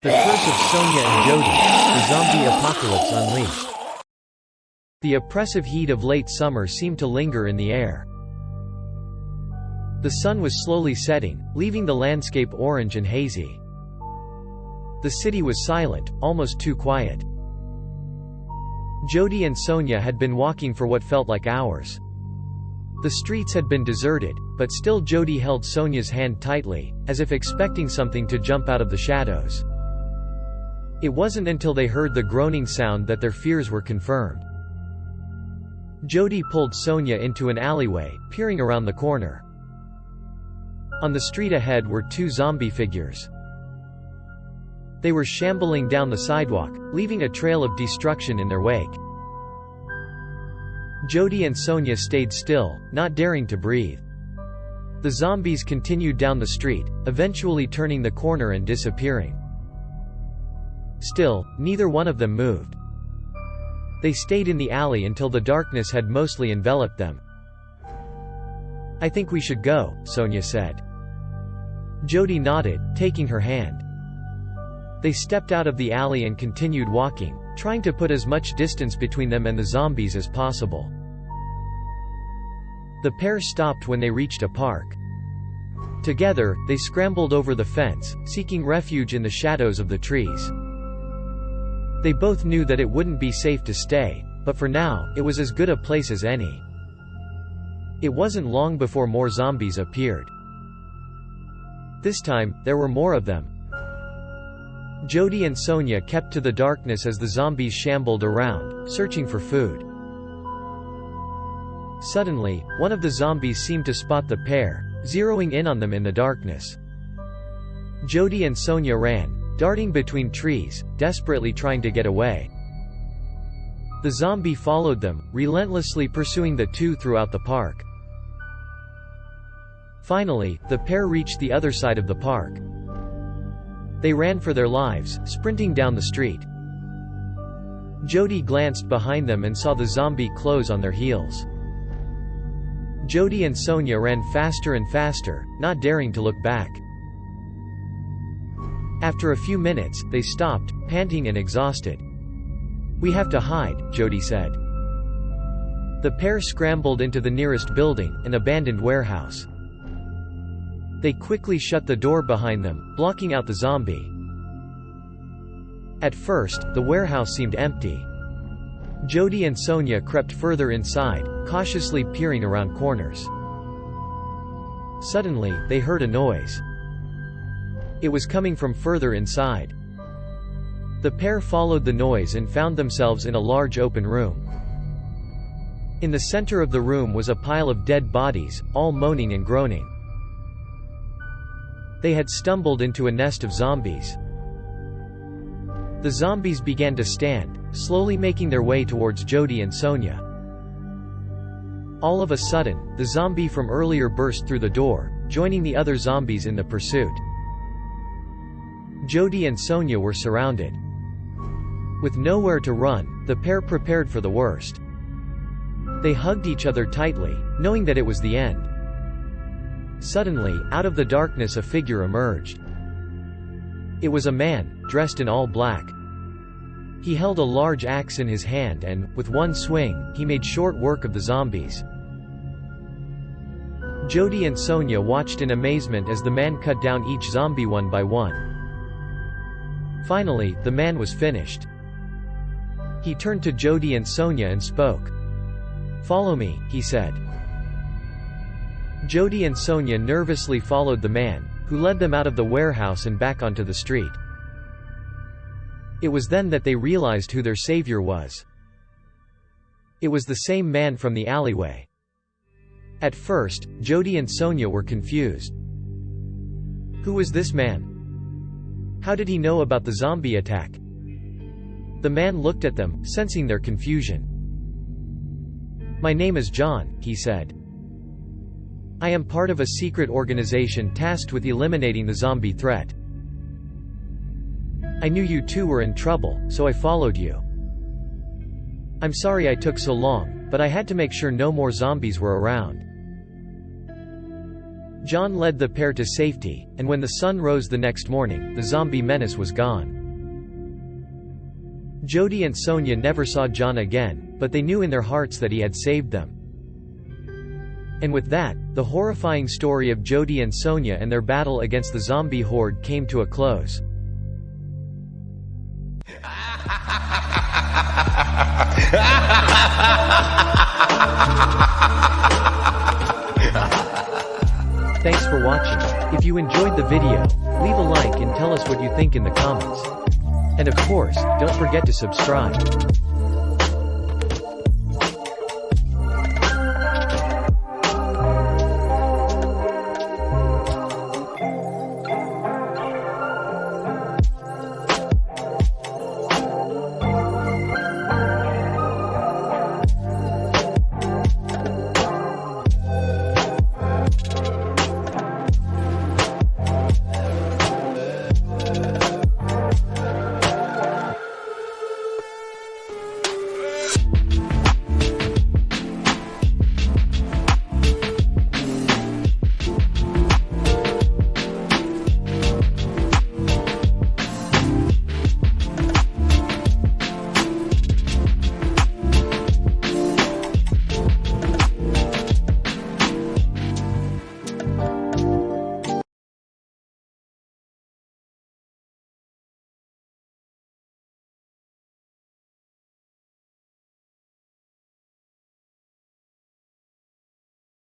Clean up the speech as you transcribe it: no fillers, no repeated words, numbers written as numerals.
The Curse of Sonja and Jody, the Zombie Apocalypse Unleashed. The oppressive heat of late summer seemed to linger in the air. The sun was slowly setting, leaving the landscape orange and hazy. The city was silent, almost too quiet. Jody and Sonja had been walking for what felt like hours. The streets had been deserted, but still Jody held Sonja's hand tightly, as if expecting something to jump out of the shadows. It wasn't until they heard the groaning sound that their fears were confirmed. Jody pulled Sonja into an alleyway, peering around the corner. On the street ahead were two zombie figures. They were shambling down the sidewalk, leaving a trail of destruction in their wake. Jody and Sonja stayed still, not daring to breathe. The zombies continued down the street, eventually turning the corner and disappearing. Still, neither one of them moved. They stayed in the alley until the darkness had mostly enveloped them. "I think we should go," Sonja said. Jody nodded, taking her hand. They stepped out of the alley and continued walking, trying to put as much distance between them and the zombies as possible. The pair stopped when they reached a park. Together, they scrambled over the fence, seeking refuge in the shadows of the trees. They both knew that it wouldn't be safe to stay, but for now, it was as good a place as any. It wasn't long before more zombies appeared. This time, there were more of them. Jody and Sonja kept to the darkness as the zombies shambled around, searching for food. Suddenly, one of the zombies seemed to spot the pair, zeroing in on them in the darkness. Jody and Sonja ran, darting between trees, desperately trying to get away. The zombie followed them, relentlessly pursuing the two throughout the park. Finally, the pair reached the other side of the park. They ran for their lives, sprinting down the street. Jody glanced behind them and saw the zombie close on their heels. Jody and Sonja ran faster and faster, not daring to look back. After a few minutes, they stopped, panting and exhausted. "We have to hide," Jody said. The pair scrambled into the nearest building, an abandoned warehouse. They quickly shut the door behind them, blocking out the zombie. At first, the warehouse seemed empty. Jody and Sonja crept further inside, cautiously peering around corners. Suddenly, they heard a noise. It was coming from further inside. The pair followed the noise and found themselves in a large open room. In the center of the room was a pile of dead bodies, all moaning and groaning. They had stumbled into a nest of zombies. The zombies began to stand, slowly making their way towards Jody and Sonja. All of a sudden, the zombie from earlier burst through the door, joining the other zombies in the pursuit. Jody and Sonja were surrounded. With nowhere to run, the pair prepared for the worst. They hugged each other tightly, knowing that it was the end. Suddenly, out of the darkness a figure emerged. It was a man, dressed in all black. He held a large axe in his hand and, with one swing, he made short work of the zombies. Jody and Sonja watched in amazement as the man cut down each zombie one by one. Finally, the man was finished. He turned to Jody and Sonja and spoke. "Follow me," he said. Jody and Sonja nervously followed the man, who led them out of the warehouse and back onto the street. It was then that they realized who their savior was. It was the same man from the alleyway. At first, Jody and Sonja were confused. Who was this man? How did he know about the zombie attack? The man looked at them, sensing their confusion. "My name is John," he said. "I am part of a secret organization tasked with eliminating the zombie threat. I knew you two were in trouble, so I followed you. I'm sorry I took so long, but I had to make sure no more zombies were around." John led the pair to safety, and when the sun rose the next morning, the zombie menace was gone. Jody and Sonja never saw John again, but they knew in their hearts that he had saved them. And with that, the horrifying story of Jody and Sonja and their battle against the zombie horde came to a close. Thanks for watching. If you enjoyed the video, leave a like and tell us what you think in the comments. And of course, don't forget to subscribe.